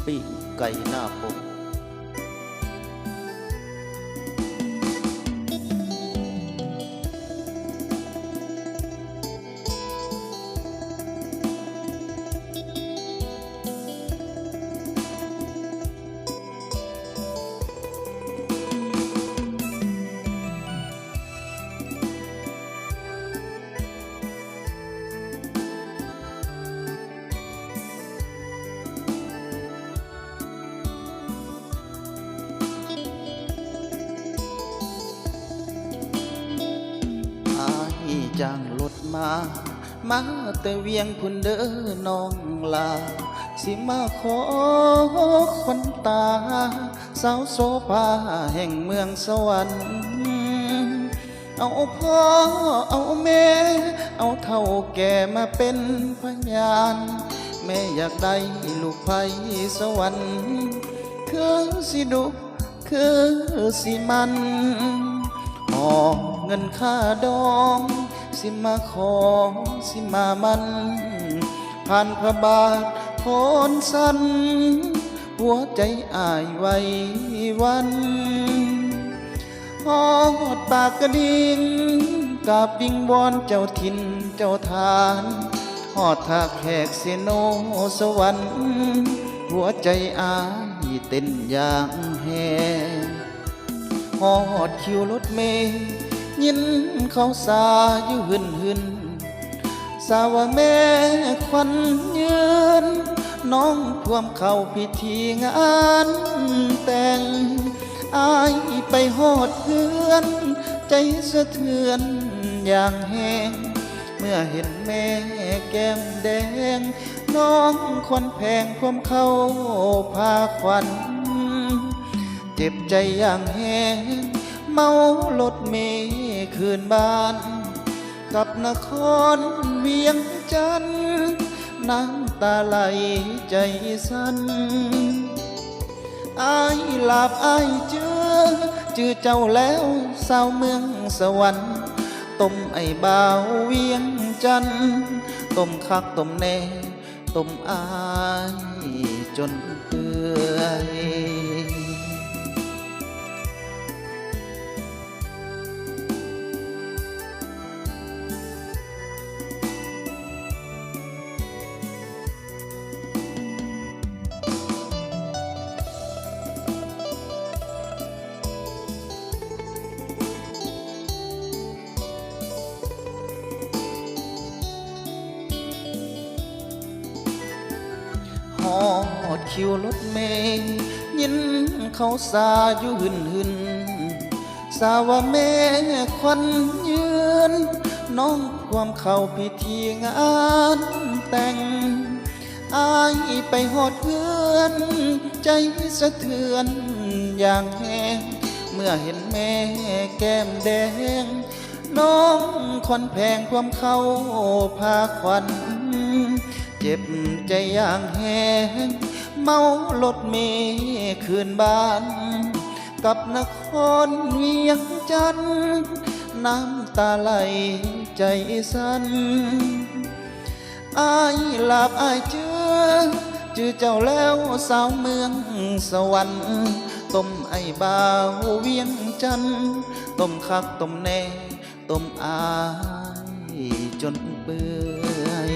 ปีกไก่หน้าปกจ้างรถมาแต่เวียงพุ่นเด้อน้องลาสิมาขอคนตาสาวโซภาแห่งเมืองสวรรค์เอาพ่อเอาแม่เอาเท่าแก่มาเป็นพยานแม่อยากได้ลูกไผ่สวรรค์คือสิดุคือสิมันหอเงินค่าดองสิมาขอสิมามันผ่านพระบาทโพนสันหัวใจอ้ายไว้วันฮอดปากกระดิ่งกราบวิงวอนเจ้าถิ่นเจ้าทานฮอดทากแขกเสโนสวรรค์หัวใจอ้ายเต้นอย่างแห่ฮอดคิวรถเมล์ยินเขาสาอยู่หึนสาวแม่ควันยืนน้องท่วมเข้าพิธีงานแต่งอายไปหอดเพื่อนใจสะเทือนอย่างแห้งเมื่อเห็นแม่แก้มแดงน้องควันแพงความเข้าพาควันเจ็บใจอย่างแห้งเมารถเมล์คืนบ้านกับนครเวียงจันทร์น้ำตาไหลใจสั่นอายหลับอายจือเจ้าแล้วสาวเมืองสวรรค์ต้มไอ้บ่าวเวียงจันทร์ต้มคักต้มแน่ต้มอายจนเปื่อยหอดคิวรถเมล์ยินเขาสาอยู่หึนสาวแม่ควันยืนน้องความเข้าพิธีงานแต่งอายไปหอดเพื่อนใจสะเทือนอย่างแห้งเมื่อเห็นแม่แก้มแดงน้องควันแพงความเข้าพาควันเจ็บใจอย่างแห้งเมารถเมล์คืนบ้านกับนครเวียงจันทร์น้ำตาไหลใจสั่นอายหลับอายจือเจ้าแล้วสาวเมืองสวรรค์ต้มไอ้บ่าวเวียงจันทร์ต้มคักต้มแน่ต้มอายจนเปื่อย